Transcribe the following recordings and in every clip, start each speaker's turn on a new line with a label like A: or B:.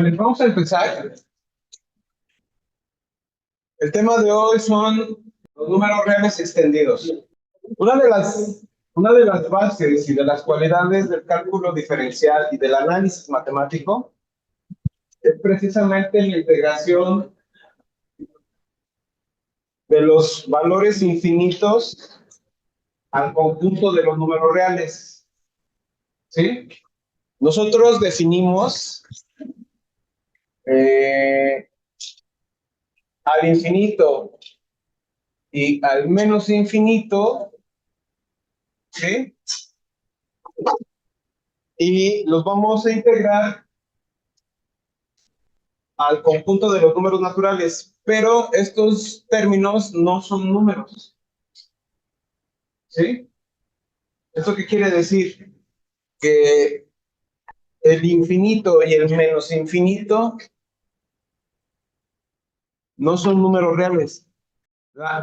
A: Vale, vamos a empezar. El tema de hoy son los números reales extendidos. Una de las bases y de las cualidades del cálculo diferencial y del análisis matemático es precisamente la integración de los valores infinitos al conjunto de los números reales. ¿Sí? Nosotros definimos al infinito y al menos infinito, ¿sí? Y los vamos a integrar al conjunto de los números naturales, pero estos términos no son números, ¿sí? ¿Esto qué quiere decir? Que el infinito y el menos infinito no son números reales.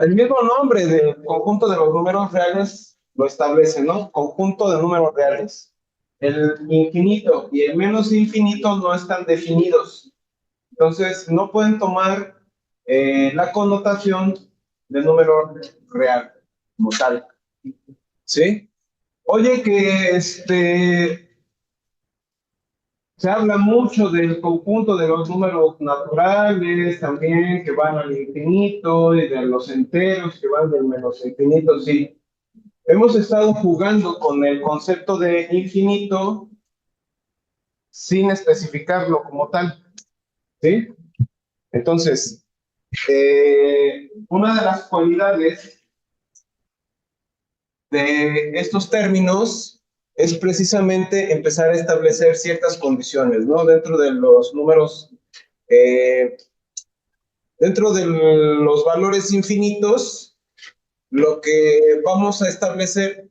A: El mismo nombre del conjunto de los números reales lo establece, ¿no? Conjunto de números reales. El infinito y el menos infinito no están definidos. Entonces, no pueden tomar la connotación de número real, como tal. ¿Sí? Oye, que se habla mucho del conjunto de los números naturales, también que van al infinito, y de los enteros que van del menos infinito, sí. Hemos estado jugando con el concepto de infinito sin especificarlo como tal, ¿sí? Entonces, una de las cualidades de estos términos es precisamente empezar a establecer ciertas condiciones, ¿no? Dentro de los números, dentro de los valores infinitos, lo que vamos a establecer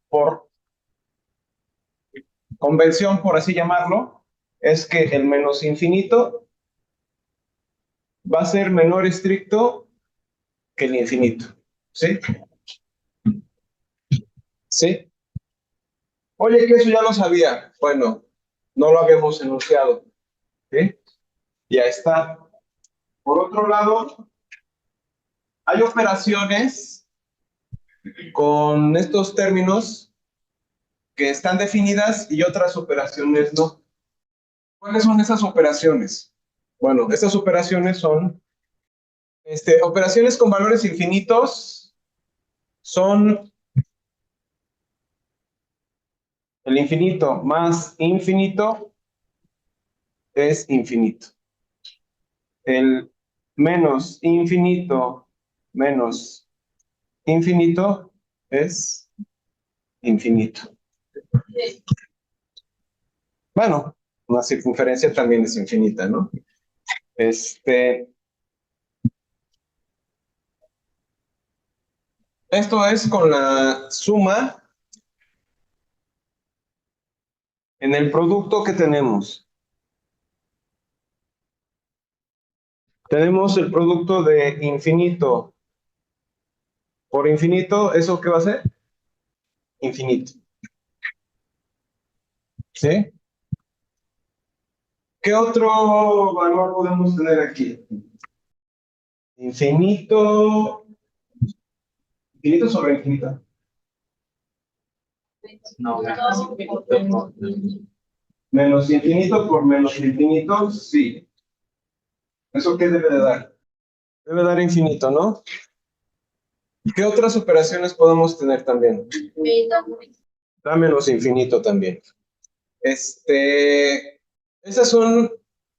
A: por convención, por así llamarlo, es que el menos infinito va a ser menor estricto que el infinito, ¿sí? ¿Sí? Oye, que eso ya lo sabía. Bueno, no lo habíamos enunciado, ¿sí? Ya está. Por otro lado, hay operaciones con estos términos que están definidas y otras operaciones no. ¿Cuáles son esas operaciones? Bueno, estas operaciones son operaciones con valores infinitos, son el infinito más infinito es infinito. El menos infinito menos infinito es infinito. Bueno, una circunferencia también es infinita, ¿no? Esto es con la suma en el producto que tenemos. Tenemos el producto de infinito por infinito, ¿eso qué va a ser? Infinito. ¿Sí? ¿Qué otro valor podemos tener aquí? Infinito. ¿Infinito sobre infinito? No. Menos infinito por menos infinito, sí. ¿Eso qué debe de dar? Debe dar infinito, ¿no? ¿Qué otras operaciones podemos tener también? Da menos infinito también. Esas son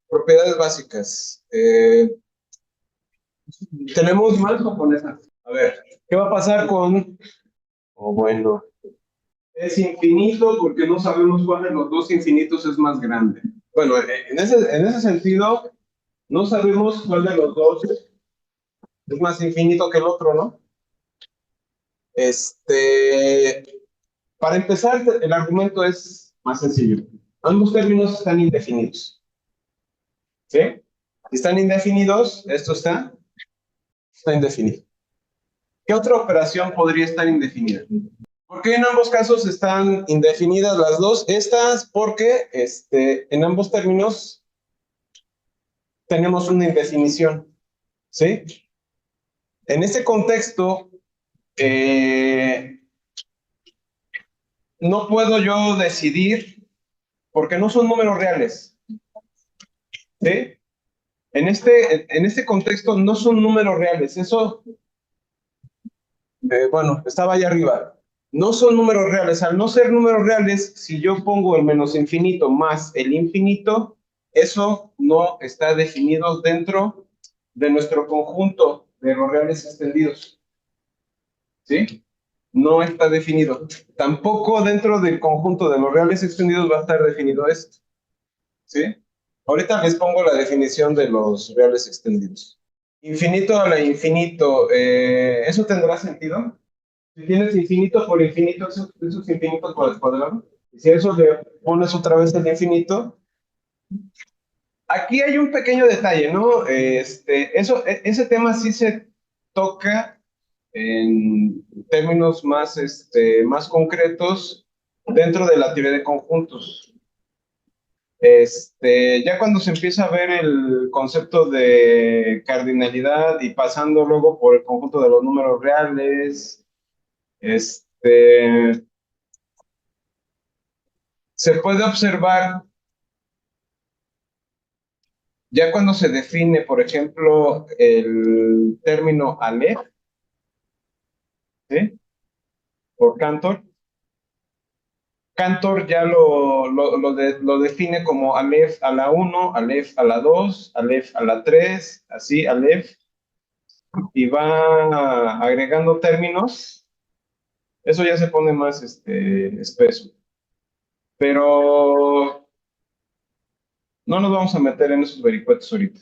A: propiedades básicas. ¿Tenemos más o con esa? A ver, ¿qué va a pasar con? Bueno, es infinito porque no sabemos cuál de los dos infinitos es más grande. Bueno, en ese sentido, no sabemos cuál de los dos es más infinito que el otro, ¿no? Para empezar, el argumento es más sencillo. Ambos términos están indefinidos. ¿Sí? Si están indefinidos, esto está indefinido. ¿Qué otra operación podría estar indefinida? ¿Por qué en ambos casos están indefinidas las dos? Estas porque en ambos términos tenemos una indefinición, ¿sí? En este contexto, no puedo yo decidir porque no son números reales, ¿sí? En este contexto no son números reales. Eso, bueno, estaba ahí arriba. No son números reales. Al no ser números reales, si yo pongo el menos infinito más el infinito, eso no está definido dentro de nuestro conjunto de los reales extendidos, ¿sí? No está definido. Tampoco dentro del conjunto de los reales extendidos va a estar definido esto, ¿sí? Ahorita les pongo la definición de los reales extendidos. Infinito a la infinito, ¿eso tendrá sentido? Si tienes infinito por infinito, eso es infinito por el cuadrado. Y si eso le pones otra vez el infinito, aquí hay un pequeño detalle, ¿no? Ese tema sí se toca en términos más, más concretos dentro de la teoría de conjuntos. Ya cuando se empieza a ver el concepto de cardinalidad y pasando luego por el conjunto de los números reales, se puede observar, ya cuando se define, por ejemplo, el término Aleph, ¿sí? Por Cantor. Cantor ya lo define como Aleph a la 1, Aleph a la 2, Aleph a la 3, así, Aleph, y va agregando términos. Eso ya se pone más espeso. Pero no nos vamos a meter en esos vericuetos ahorita,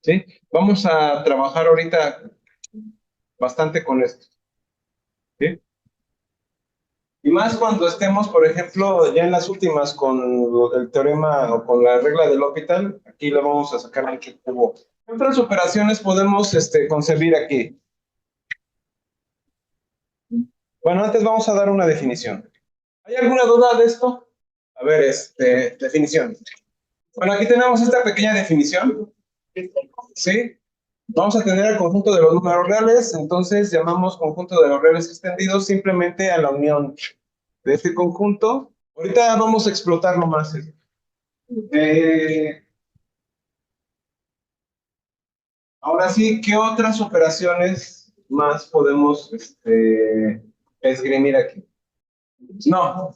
A: ¿sí? Vamos a trabajar ahorita bastante con esto, ¿sí? Y más cuando estemos, por ejemplo, ya en las últimas con el teorema o con la regla del L'Hopital, aquí le vamos a sacar mucho jugo. ¿Qué otras operaciones podemos concebir aquí? Bueno, antes vamos a dar una definición. ¿Hay alguna duda de esto? A ver, definición. Bueno, aquí tenemos esta pequeña definición, ¿sí? Vamos a tener el conjunto de los números reales, entonces llamamos conjunto de los reales extendidos simplemente a la unión de este conjunto. Ahorita vamos a explotarlo más. Ahora sí, ¿qué otras operaciones más podemos esgrimir aquí? No,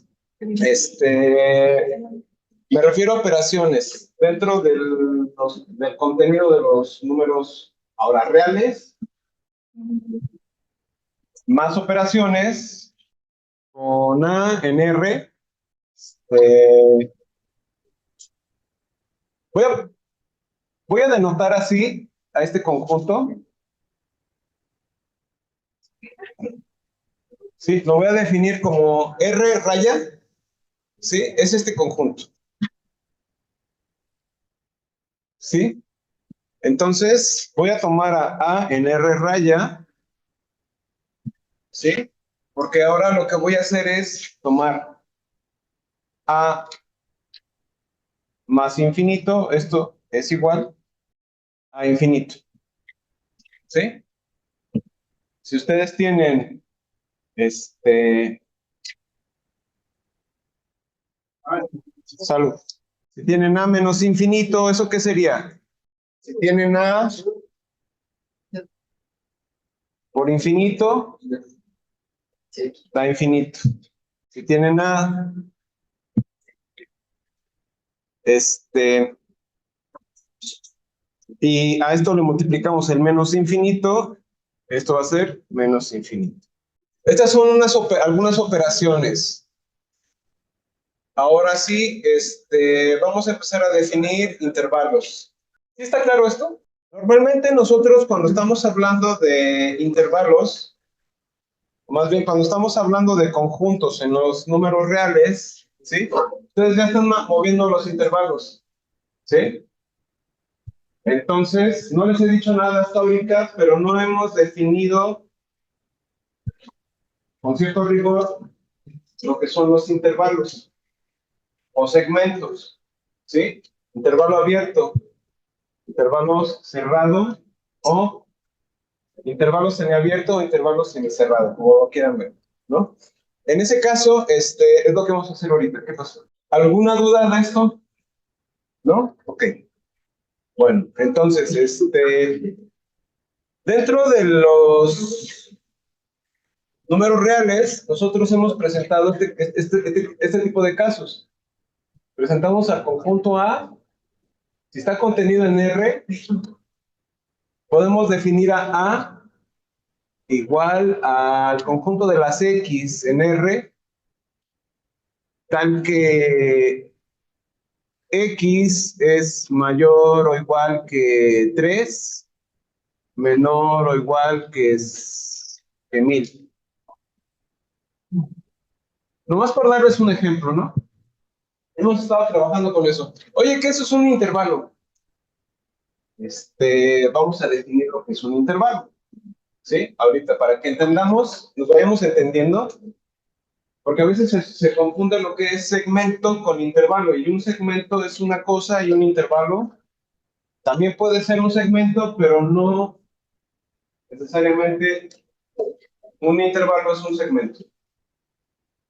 A: me refiero a operaciones dentro del contenido de los números ahora reales, más operaciones con A en R. Voy a, voy a denotar así a este conjunto. Sí, lo voy a definir como R raya. Sí, es este conjunto. Sí, entonces voy a tomar a en R raya. Sí, porque ahora lo que voy a hacer es tomar A más infinito, esto es igual a infinito. ¿Sí? Si ustedes tienen salud. Si tienen A menos infinito, ¿eso qué sería? Si tienen A por infinito, da infinito. Si tienen A, y a esto le multiplicamos el menos infinito, esto va a ser menos infinito. Estas son algunas operaciones. Ahora sí, vamos a empezar a definir intervalos. ¿Sí está claro esto? Normalmente nosotros cuando estamos hablando de intervalos, o más bien cuando estamos hablando de conjuntos en los números reales, ¿sí? Ustedes ya están moviendo los intervalos, ¿sí? Entonces, no les he dicho nada hasta ahorita, pero no hemos definido con cierto rigor lo que son los intervalos o segmentos, ¿sí? Intervalo abierto. intervalos cerrado o intervalos semiabierto o intervalos semicerrado, como lo quieran ver, ¿no? En ese caso, es lo que vamos a hacer ahorita. ¿Qué pasó? ¿Alguna duda de esto? ¿No? Ok. Bueno, entonces, dentro de los números reales, nosotros hemos presentado este tipo de casos. Presentamos al conjunto A, si está contenido en R, podemos definir a A igual al conjunto de las X en R, tal que X es mayor o igual que 3, menor o igual que 1000. Nomás por darles un ejemplo, ¿no? Hemos estado trabajando con eso. Oye, ¿qué eso es un intervalo? Vamos a definir lo que es un intervalo. ¿Sí? Ahorita, para que entendamos, nos vayamos entendiendo, porque a veces se confunde lo que es segmento con intervalo, y un segmento es una cosa y un intervalo también puede ser un segmento, pero no necesariamente un intervalo es un segmento.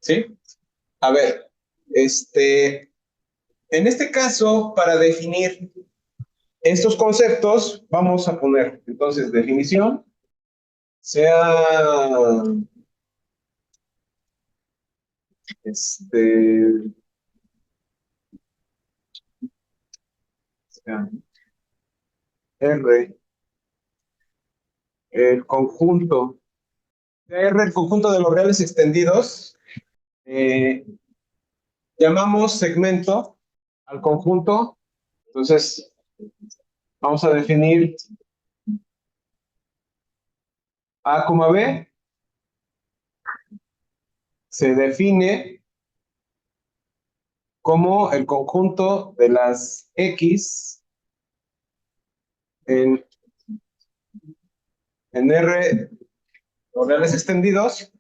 A: ¿Sí? A ver, en este caso, para definir estos conceptos, vamos a poner, entonces, definición, sea, sea R, el conjunto, R, el conjunto de los reales extendidos, llamamos segmento al conjunto, entonces, vamos a definir A, B, se define como el conjunto de las X en R, los reales extendidos,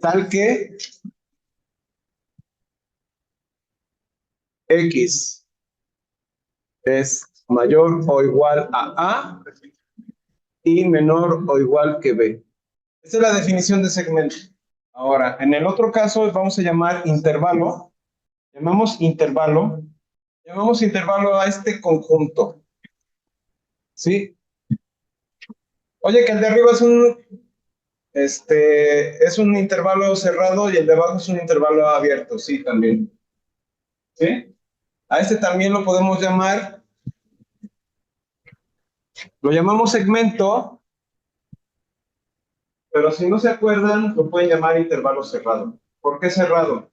A: tal que X es mayor o igual a y menor o igual que B. Esta es la definición de segmento. Ahora, en el otro caso vamos a llamar intervalo. Llamamos intervalo a este conjunto. ¿Sí? Oye, que el de arriba es un intervalo cerrado y el de abajo es un intervalo abierto. Sí, también. ¿Sí? A este también lo podemos llamar, lo llamamos segmento, pero si no se acuerdan, lo pueden llamar intervalo cerrado. ¿Por qué cerrado?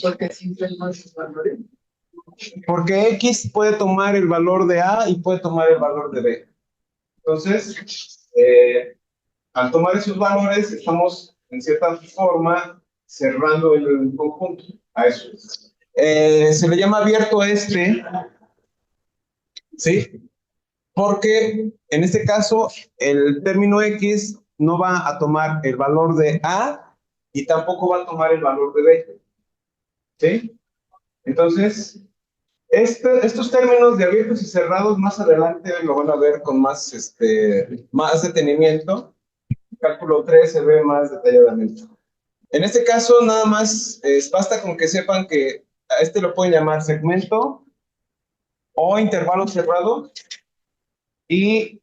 B: Porque siempre hay más valores.
A: Porque X puede tomar el valor de A y puede tomar el valor de B. Entonces, al tomar esos valores, estamos en cierta forma cerrando el conjunto a eso. Se le llama abierto a ¿sí? Porque en este caso, el término X no va a tomar el valor de A y tampoco va a tomar el valor de B. ¿Sí? Entonces, estos términos de abiertos y cerrados más adelante lo van a ver con más detenimiento. Cálculo 3 se ve más detalladamente. En este caso, nada más basta con que sepan que a este lo pueden llamar segmento o intervalo cerrado y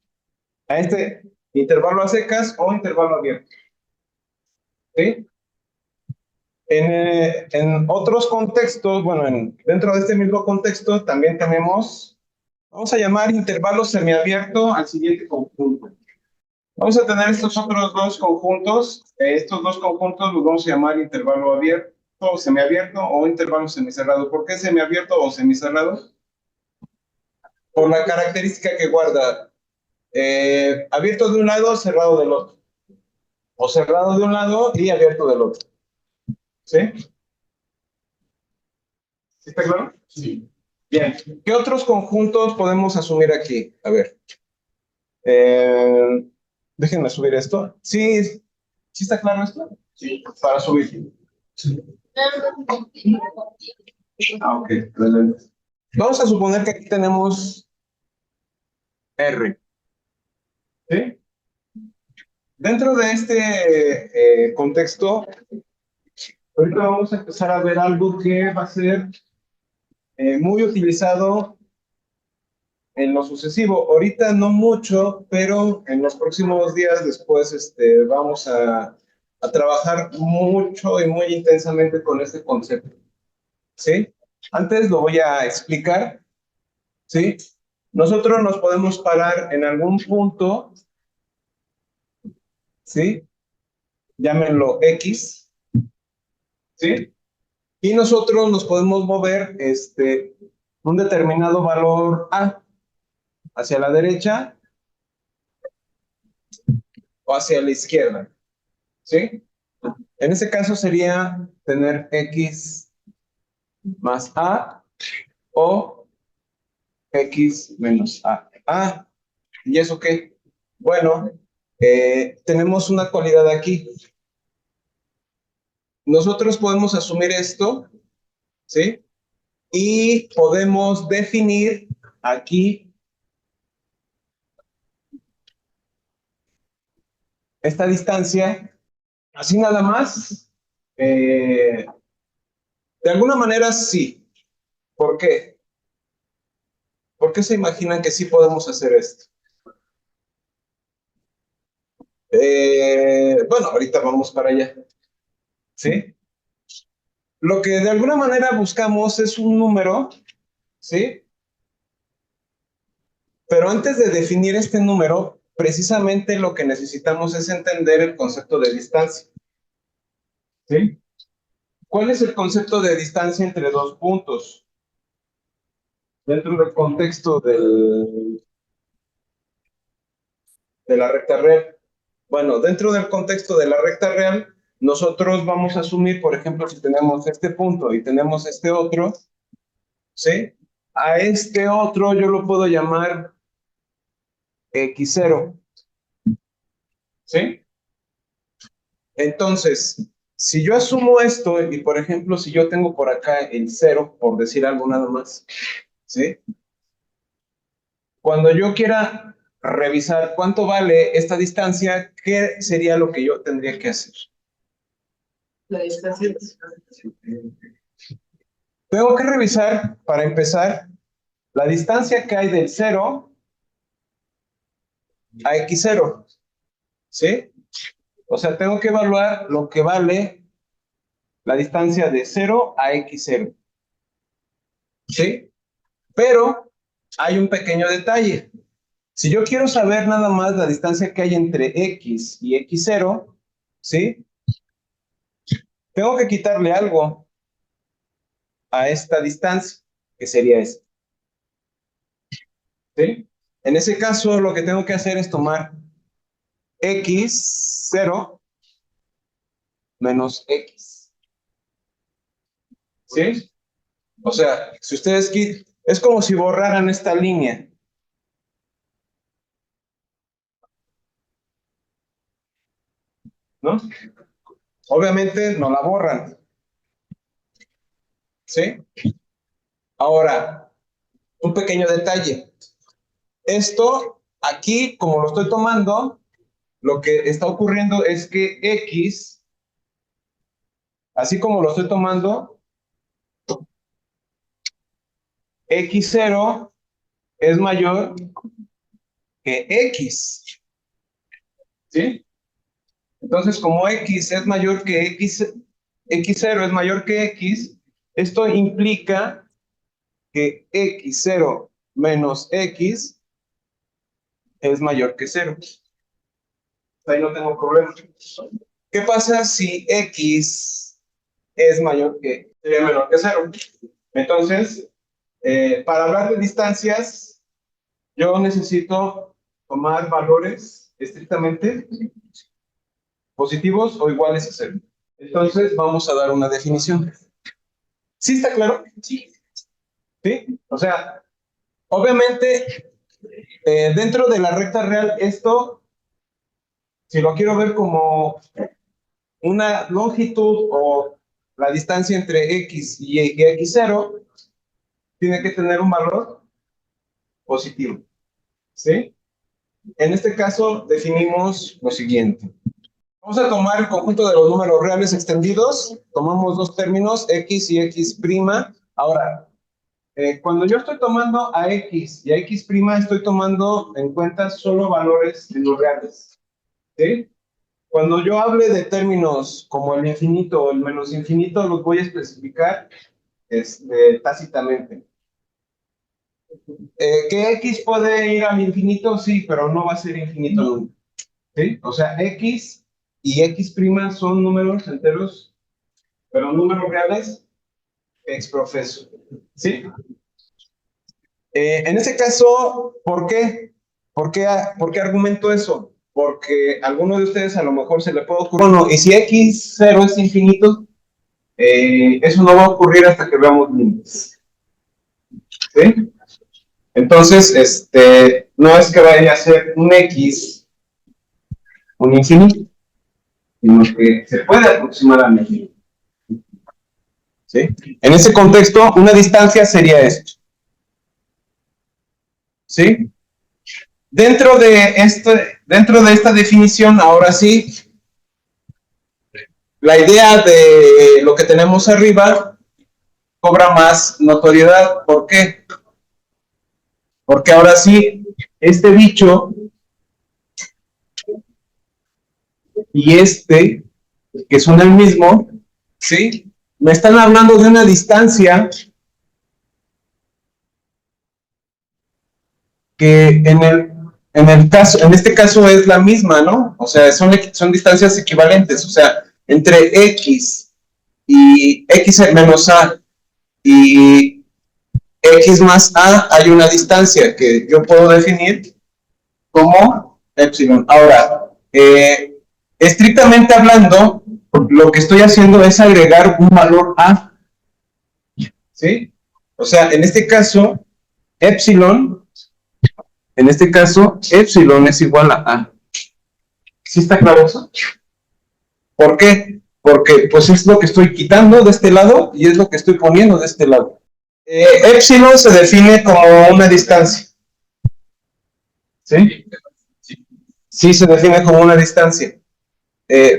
A: a este intervalo a secas o intervalo abierto. ¿Sí? En otros contextos, bueno, dentro de este mismo contexto también tenemos, vamos a llamar intervalo semiabierto al siguiente conjunto. Vamos a tener estos otros dos conjuntos. Estos dos conjuntos los vamos a llamar intervalo abierto, semiabierto o intervalo semicerrado. ¿Por qué semiabierto o semicerrado? Por la característica que guarda. Abierto de un lado, cerrado del otro. O cerrado de un lado y abierto del otro. ¿Sí? ¿Sí está claro?
B: Sí.
A: Bien. ¿Qué otros conjuntos podemos asumir aquí? A ver. Déjenme subir esto. ¿Sí, ¿sí está claro esto?
B: Sí.
A: Para subir.
B: Sí.
A: Ah, ok. Vamos a suponer que aquí tenemos R. ¿Sí? Dentro de este contexto, ahorita vamos a empezar a ver algo que va a ser muy utilizado en lo sucesivo. Ahorita no mucho, pero en los próximos días después vamos a trabajar mucho y muy intensamente con este concepto. ¿Sí? Antes lo voy a explicar. ¿Sí? Nosotros nos podemos parar en algún punto, ¿sí? Llámenlo X, ¿sí? Y nosotros nos podemos mover un determinado valor A hacia la derecha o hacia la izquierda, ¿sí? En ese caso sería tener X más A o X menos A. Ah, ¿y eso qué? Bueno, tenemos una cualidad aquí. Nosotros podemos asumir esto, ¿sí? Y podemos definir aquí esta distancia, así nada más. De alguna manera sí. ¿Por qué? ¿Por qué se imaginan que sí podemos hacer esto? Bueno, ahorita vamos para allá, ¿sí? Lo que de alguna manera buscamos es un número, ¿sí? Pero antes de definir este número, precisamente lo que necesitamos es entender el concepto de distancia, ¿sí? ¿Cuál es el concepto de distancia entre dos puntos? Dentro del contexto de la recta real. Bueno, dentro del contexto de la recta real, nosotros vamos a asumir, por ejemplo, si tenemos este punto y tenemos este otro, ¿sí? A este otro yo lo puedo llamar X0, ¿sí? Entonces, si yo asumo esto y, por ejemplo, si yo tengo por acá el 0, por decir algo nada más, ¿sí? Cuando yo quiera revisar cuánto vale esta distancia, ¿qué sería lo que yo tendría que hacer?
B: La distancia.
A: Tengo que revisar, para empezar, la distancia que hay del 0 a X0, ¿sí? O sea, tengo que evaluar lo que vale la distancia de 0 a X0, ¿sí? Pero hay un pequeño detalle. Si yo quiero saber nada más la distancia que hay entre X y X0, ¿sí? Tengo que quitarle algo a esta distancia, que sería esta, ¿sí? En ese caso, lo que tengo que hacer es tomar X0 menos X, ¿sí? O sea, si ustedes es como si borraran esta línea, ¿no? Obviamente no la borran, ¿sí? Ahora, un pequeño detalle. Esto, aquí, como lo estoy tomando, lo que está ocurriendo es que X, así como lo estoy tomando, X0 es mayor que X, ¿sí? Entonces, como X es mayor que X, X0 es mayor que X, esto implica que X0 menos X es mayor que 0. Ahí no tengo problema. ¿Qué pasa si X es mayor que, sería menor que 0? Entonces, para hablar de distancias, yo necesito tomar valores estrictamente positivos o iguales a 0. Entonces, vamos a dar una definición. ¿Sí está claro? Sí. ¿Sí? O sea, obviamente, dentro de la recta real, esto, si lo quiero ver como una longitud o la distancia entre X y X0, tiene que tener un valor positivo, ¿sí? En este caso definimos lo siguiente. Vamos a tomar el conjunto de los números reales extendidos. Tomamos dos términos, x y x'. Ahora, cuando yo estoy tomando a x y a x', estoy tomando en cuenta solo valores de los reales, ¿sí? Cuando yo hable de términos como el infinito o el menos infinito, los voy a especificar tácitamente. ¿Que x puede ir al infinito? Sí, pero no va a ser infinito nunca, ¿sí? O sea, x y x' son números enteros, pero números reales exprofeso, ¿sí? En este caso, ¿por qué? ¿Por qué argumento eso? Porque a alguno de ustedes a lo mejor se le puede ocurrir, bueno, y si x0 es infinito, eso no va a ocurrir hasta que veamos límites, ¿sí? Entonces, no es que vaya a ser un x un infinito, sino que se puede aproximar al infinito, ¿sí? En ese contexto, una distancia sería esto, ¿sí? Dentro de esta definición, ahora sí, la idea de lo que tenemos arriba cobra más notoriedad. ¿Por qué? Porque ahora sí, este bicho y que son el mismo, ¿sí? Me están hablando de una distancia que en este caso es la misma, ¿no? O sea, son distancias equivalentes. O sea, entre x y x menos a y x más a hay una distancia que yo puedo definir como epsilon. Ahora, estrictamente hablando, lo que estoy haciendo es agregar un valor a, ¿sí? O sea, en este caso, epsilon es igual a. ¿Sí está claro eso? ¿Por qué? Porque pues es lo que estoy quitando de este lado y es lo que estoy poniendo de este lado. Epsilon se define como una distancia, ¿sí? Sí, se define como una distancia.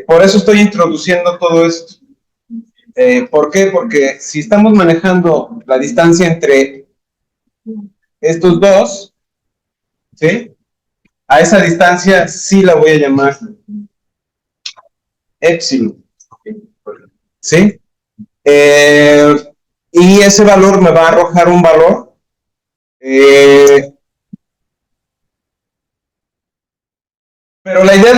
A: Por eso estoy introduciendo todo esto. ¿Por qué? Porque si estamos manejando la distancia entre estos dos, ¿sí? A esa distancia sí la voy a llamar epsilon, ¿sí? Y ese valor me va a arrojar un valor pero la idea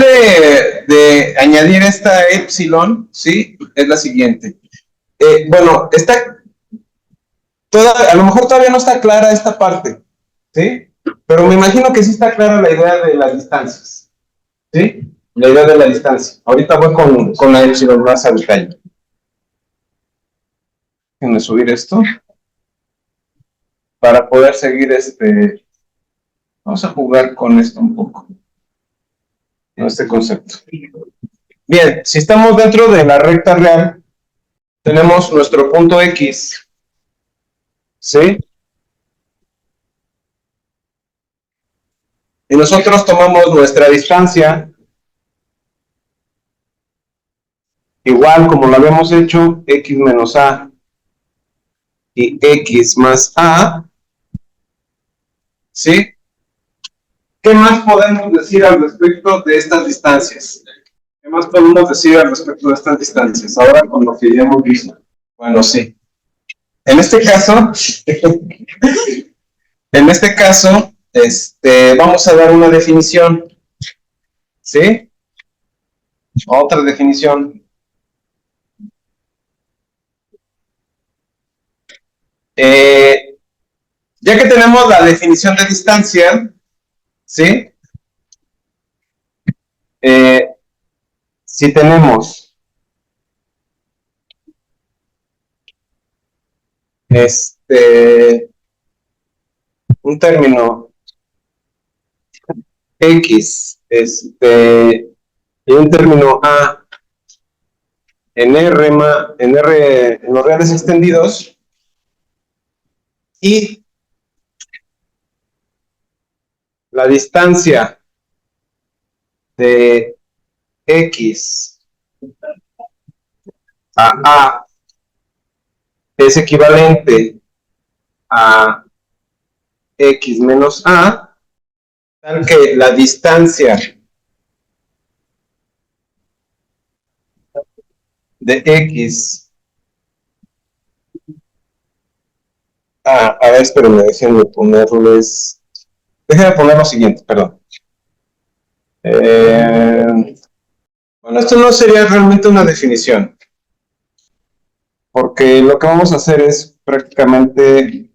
A: de añadir esta epsilon, ¿sí? Es la siguiente. Bueno, a lo mejor todavía no está clara esta parte, ¿sí? Pero me imagino que sí está clara la idea de las distancias, ¿sí? La idea de la distancia. Ahorita voy con la epsilon más a detalle. Déjenme subir esto para poder seguir Vamos a jugar con esto un poco, con este concepto. Bien, si estamos dentro de la recta real, tenemos nuestro punto X, ¿sí? Y nosotros tomamos nuestra distancia, igual como lo habíamos hecho, X menos A y X más A, ¿sí? ¿Qué más podemos decir al respecto de estas distancias? ¿Qué más podemos decir al respecto de estas distancias? Ahora con lo que ya hemos visto. Bueno, sí. En este caso, vamos a dar una definición, ¿sí? Otra definición. Ya que tenemos la definición de distancia, ¿sí? Si tenemos un término X, y un término A en R, en los reales extendidos, y la distancia de X a A es equivalente a X menos A, tal que la distancia de X a ver, espérenme, déjenme ponerles, déjenme poner lo siguiente, perdón. Bueno, esto no sería realmente una definición, porque lo que vamos a hacer es prácticamente,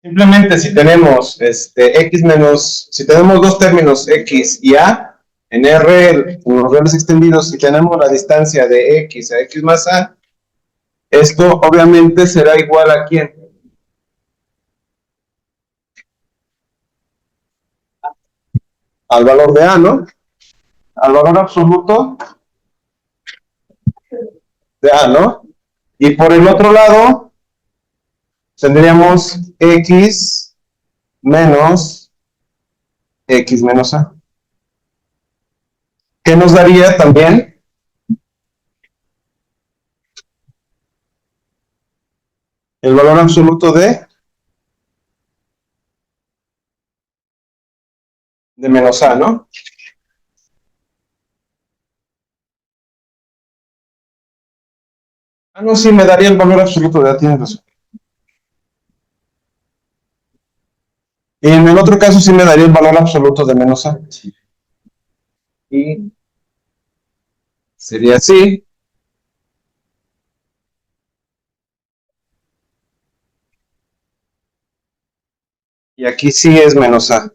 A: simplemente si tenemos X menos, si tenemos dos términos X y A, en R, en los reales extendidos, si tenemos la distancia de X a X más A, esto obviamente será igual a ¿quién? Al valor de A, ¿no? Al valor absoluto de A, ¿no? Y por el otro lado, tendríamos X menos X menos A. ¿Qué nos daría también? El valor absoluto de menos A, ¿no? Ah, no, sí, me daría el valor absoluto de A, tienes razón. Y en el otro caso sí me daría el valor absoluto de menos A. Y sería así. Y aquí sí es menos A.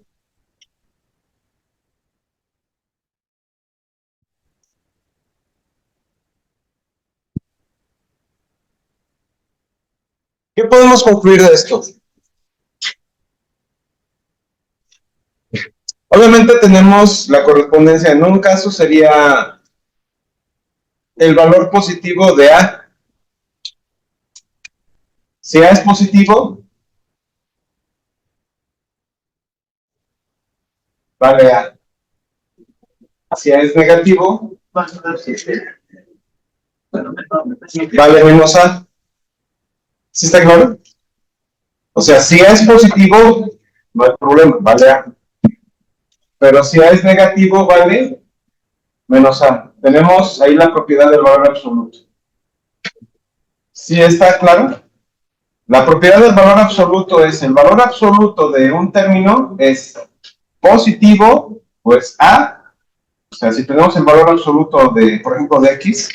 A: ¿Qué podemos concluir de esto? Obviamente tenemos la correspondencia. En un caso sería el valor positivo de A. Si A es positivo, vale A. Si A es negativo, vale menos A. ¿Sí está claro? O sea, si A es positivo, no hay problema, vale A. Pero si A es negativo, vale menos A. Tenemos ahí la propiedad del valor absoluto. ¿Sí está claro? La propiedad del valor absoluto es el valor absoluto de un término es positivo, pues A. O sea, si tenemos el valor absoluto de, por ejemplo, de X,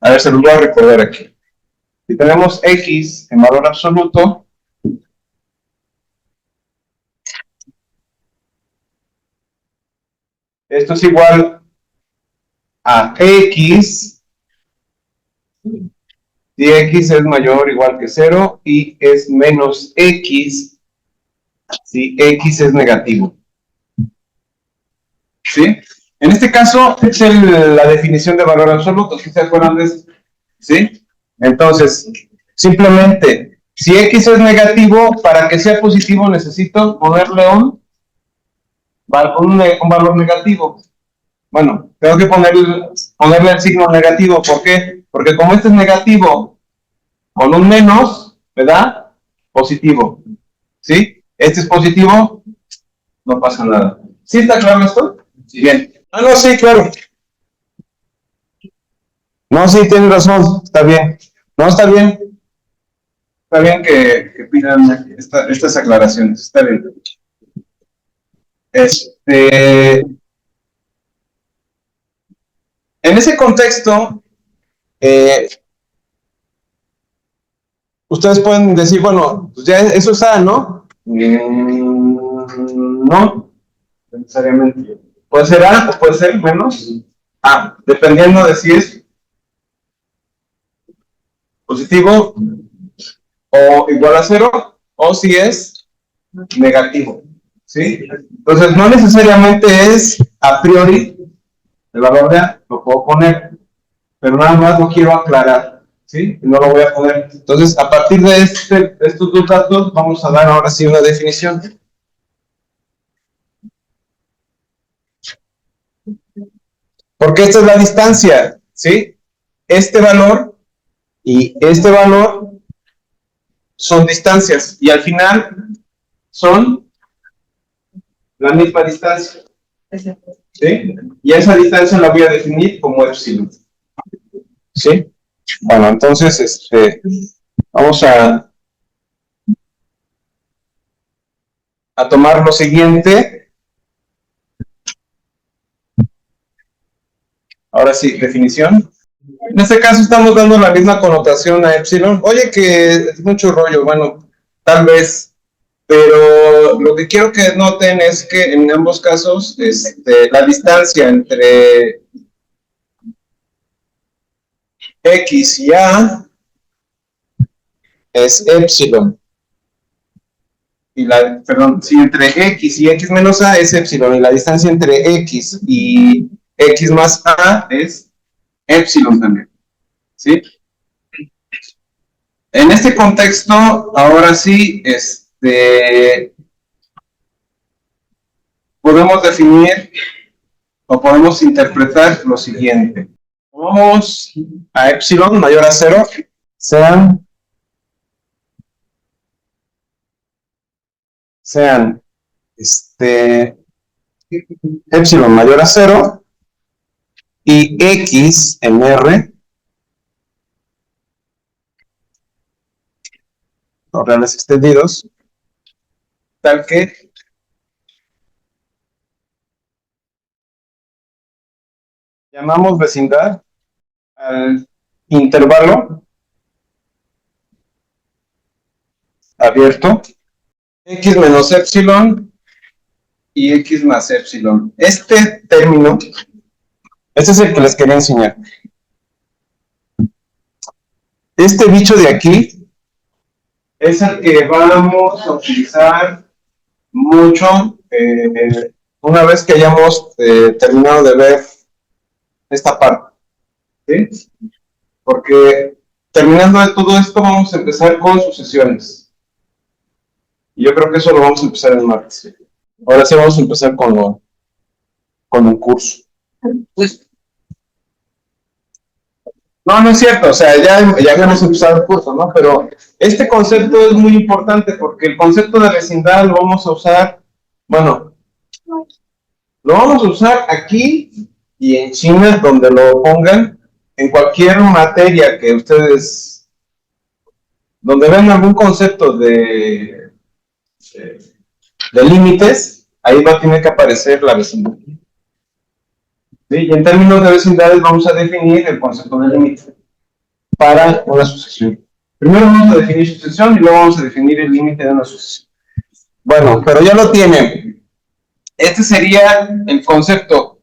A: a ver, se los voy a recordar aquí. Si tenemos X en valor absoluto, esto es igual a X si X es mayor o igual que 0 y es menos X si X es negativo. ¿Sí? En este caso es la definición de valor absoluto. ¿Sí se acuerdan de eso? ¿Sí? Entonces, simplemente, si X es negativo, para que sea positivo necesito ponerle un valor negativo. Bueno, tengo que ponerle el signo negativo. ¿Por qué? Porque como este es negativo con un menos, ¿verdad? Positivo. ¿Sí? Este es positivo, no pasa nada. ¿Sí está claro esto? Sí. Bien. Ah, no, sí, claro. No, sí, tienes razón, está bien. No, está bien. Está bien que pidan estas aclaraciones, está bien. En ese contexto, ustedes pueden decir, bueno, pues ya eso está, ¿no? No, necesariamente. Puede ser A o puede ser menos A, dependiendo de si es positivo o igual a 0 o si es negativo. ¿Sí? Entonces, no necesariamente es a priori el valor de A, lo puedo poner, pero nada más lo quiero aclarar. ¿sí? No lo voy a poner. Entonces, a partir de estos dos datos, vamos a dar ahora sí una definición. Porque esta es la distancia, ¿sí? Este valor y este valor son distancias y al final son la misma distancia, ¿sí? Y esa distancia la voy a definir como epsilon, ¿sí? Bueno, entonces, vamos a tomar lo siguiente. Ahora sí, definición. En este caso estamos dando la misma connotación a epsilon. Oye, que es mucho rollo, bueno, tal vez, pero lo que quiero que noten es que en ambos casos la distancia entre X y A es epsilon. Perdón, sí, entre X y X menos A es epsilon, y la distancia entre X y X más A es epsilon también, ¿sí? En este contexto, ahora sí, podemos definir o podemos interpretar lo siguiente. Vamos a epsilon mayor a 0, sean epsilon mayor a 0 y X en R, los reales extendidos, tal que llamamos vecindad al intervalo abierto X menos epsilon y X más epsilon. Este término, este es el que les quería enseñar. Este bicho de aquí es el que vamos a utilizar mucho una vez que hayamos terminado de ver esta parte, ¿sí? Porque terminando de todo esto vamos a empezar con sucesiones. Y yo creo que eso lo vamos a empezar el martes. Ahora sí vamos a empezar con un curso. No, no es cierto, o sea, ya habíamos empezado el curso, ¿no? Pero este concepto es muy importante porque el concepto de vecindad lo vamos a usar, bueno, lo vamos a usar aquí y en China, donde lo pongan, en cualquier materia que ustedes, donde vean algún concepto de límites, ahí va a tener que aparecer la vecindad. ¿Sí? Y en términos de vecindades vamos a definir el concepto de límite para una sucesión. Primero vamos a definir sucesión y luego vamos a definir el límite de una sucesión. Bueno, pero ya lo tienen. Este sería el concepto.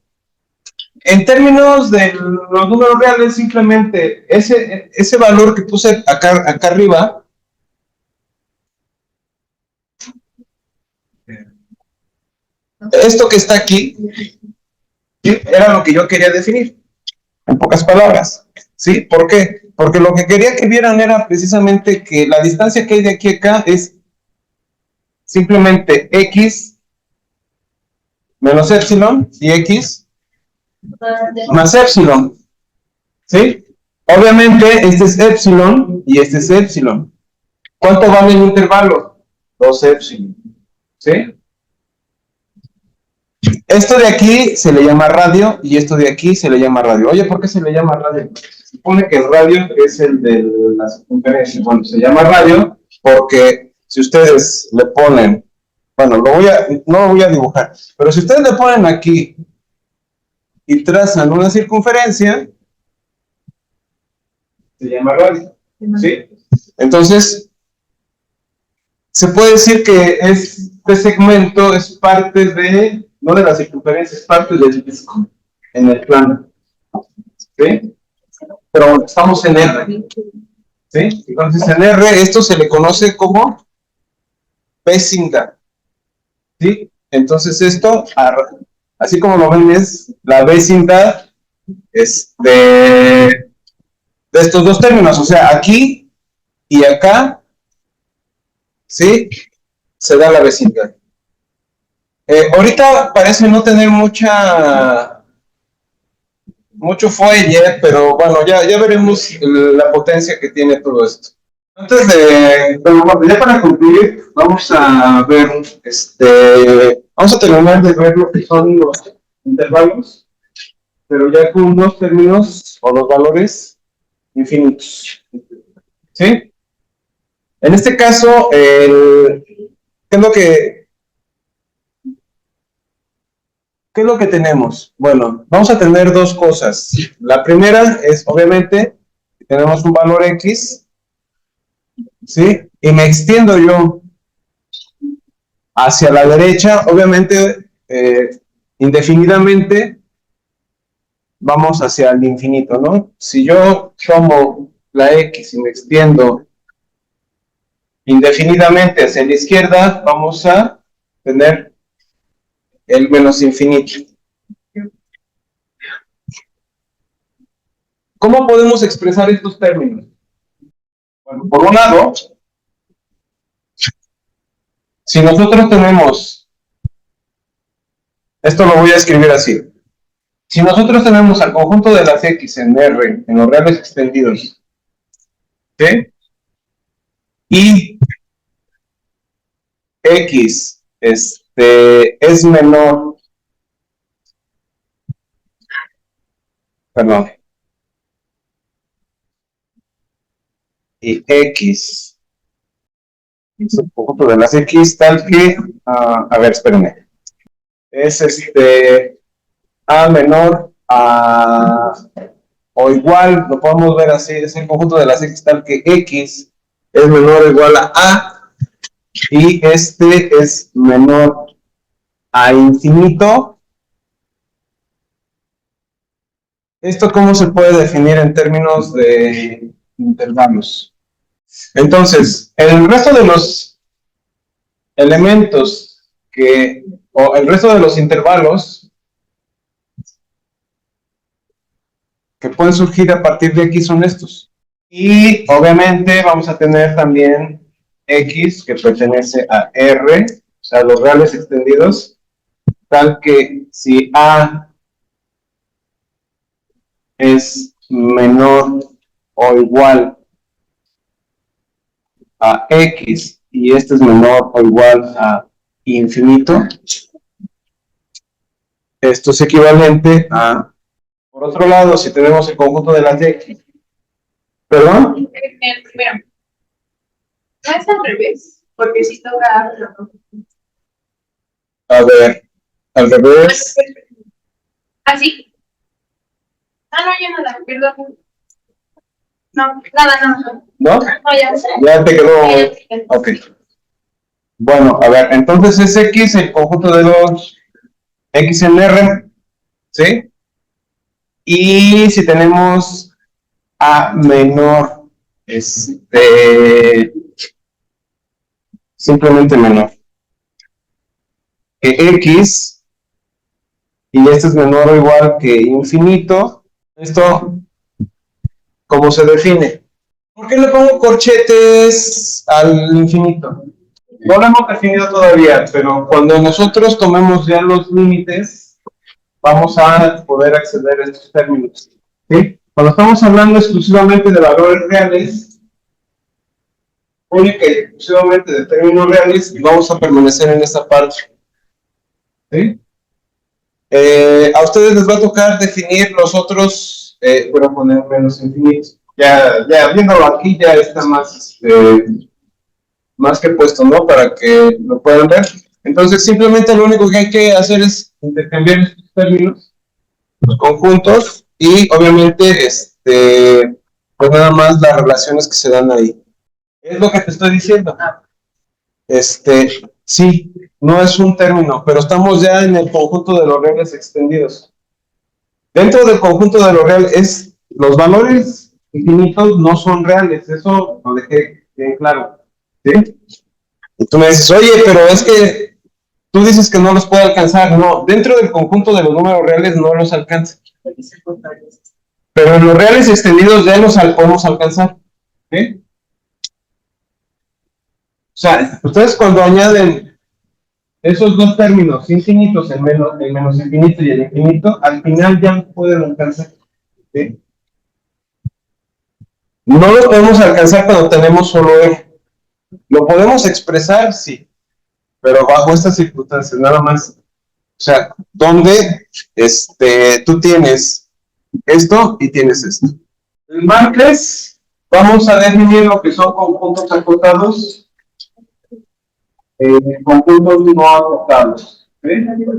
A: En términos de los números reales, simplemente ese valor que puse acá arriba, esto que está aquí, ¿sí? Era lo que yo quería definir, en pocas palabras. ¿Sí? ¿Por qué? Porque lo que quería que vieran era precisamente que la distancia que hay de aquí a acá es simplemente X menos epsilon y X más epsilon. ¿Sí? Obviamente este es epsilon y este es epsilon. ¿Cuánto vale el intervalo? 2 epsilon. ¿Sí? Esto de aquí se le llama radio y esto de aquí se le llama radio. Oye, ¿por qué se le llama radio? Se supone que el radio es el de la circunferencia. Bueno, se llama radio porque si ustedes le ponen, bueno, no lo voy a dibujar, pero si ustedes le ponen aquí y trazan una circunferencia, se llama radio. ¿Sí? Entonces, se puede decir que este segmento es parte de, no de la circunferencia, es parte del disco en el plano. ¿Sí? Pero estamos en R. ¿Sí? Entonces en R esto se le conoce como vecindad. ¿Sí? Entonces esto, así como lo ven, es la vecindad de de estos dos términos, o sea, aquí y acá, ¿sí? Se da la vecindad. Ahorita parece no tener mucho fuelle, pero bueno, ya veremos la potencia que tiene todo esto. Antes de, bueno, ya para concluir, vamos a ver, vamos a terminar de ver lo que son los intervalos, pero ya con unos términos o los valores infinitos. ¿Sí? En este caso, ¿qué es lo que tenemos? Bueno, vamos a tener dos cosas. La primera es, obviamente, tenemos un valor X, ¿sí? Y me extiendo yo hacia la derecha, obviamente, indefinidamente, vamos hacia el infinito, ¿no? Si yo tomo la X y me extiendo indefinidamente hacia la izquierda, vamos a tener el menos infinito. ¿Cómo podemos expresar estos términos? Bueno, por un lado, si nosotros tenemos, esto lo voy a escribir así, si nosotros tenemos al conjunto de las X en R, en los reales extendidos, ¿sí? Y X es menor, perdón, y X es el conjunto de las X tal que, a ver, espérenme, es A menor a o igual, lo podemos ver así, es el conjunto de las X tal que X es menor o igual a y este es menor a infinito. ¿Esto cómo se puede definir en términos de intervalos? Entonces, el resto de los elementos o el resto de los intervalos que pueden surgir a partir de X son estos. Y obviamente vamos a tener también X que pertenece a R, o sea, los reales extendidos, tal que si A es menor o igual a X y este es menor o igual a infinito, esto es equivalente a, por otro lado, si tenemos el conjunto de las X, ¿perdón?
B: El primero. No es al revés, porque si toca.
A: A ver, al revés.
B: ¿Así? Ah, no, ya nada, perdón. No, nada.
A: ¿No?
B: No, ya.
A: Ya te quedó. Ok. Bueno, a ver, entonces es X el conjunto de los X en R, ¿sí? Y si tenemos A menor, simplemente menor que X, y este es menor o igual que infinito, esto, ¿cómo se define? ¿Por qué le pongo corchetes al infinito? No lo hemos definido todavía, pero cuando nosotros tomemos ya los límites, vamos a poder acceder a estos términos. ¿Sí? Cuando estamos hablando exclusivamente de valores reales, única y exclusivamente de términos reales, y vamos a permanecer en esta parte. ¿Sí? A ustedes les va a tocar definir los otros, voy a poner menos infinitos. Ya viéndolo aquí ya está más que puesto, ¿no? Para que lo puedan ver. Entonces, simplemente lo único que hay que hacer es intercambiar estos términos, los conjuntos, y obviamente, pues nada más las relaciones que se dan ahí. Es lo que te estoy diciendo. Sí, no es un término, pero estamos ya en el conjunto de los reales extendidos. Dentro del conjunto de los reales, los valores infinitos no son reales, eso lo dejé bien claro. ¿Sí? Y tú me dices, oye, pero es que tú dices que no los puede alcanzar. No, dentro del conjunto de los números reales no los alcanza. Pero en los reales extendidos ya los podemos alcanzar. ¿Sí? O sea, ustedes cuando añaden esos dos términos infinitos, el menos infinito y el infinito, al final ya pueden alcanzar. ¿Sí? No lo podemos alcanzar cuando tenemos solo E. ¿Lo podemos expresar? Sí, pero bajo estas circunstancias, nada más. O sea, donde tú tienes esto y tienes esto. El martes vamos a definir lo que son conjuntos acotados, conjuntos no acotados. ¿Sí?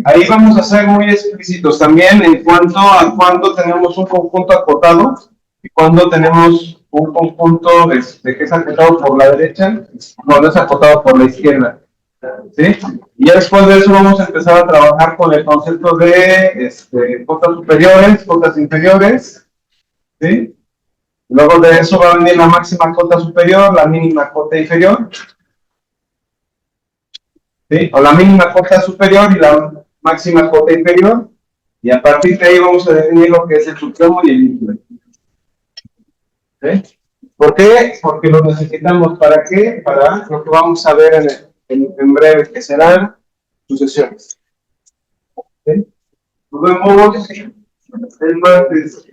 A: Ahí vamos a ser muy explícitos también en cuanto a cuando tenemos un conjunto acotado y cuando tenemos un conjunto que es acotado por la derecha, cuando es acotado por la izquierda. ¿Sí? Y ya después de eso vamos a empezar a trabajar con el concepto de cotas superiores, cotas inferiores. ¿Sí? Luego de eso va a venir la máxima cota superior, la mínima cota inferior. ¿Sí? O la mínima cota superior y la máxima cota inferior. Y a partir de ahí vamos a definir lo que es el supremo y el ínfimo. ¿Sí? ¿Por qué? Porque lo necesitamos. ¿Para qué? Para lo que vamos a ver en breve, que serán sucesiones. ¿Sí? Nos vemos el martes.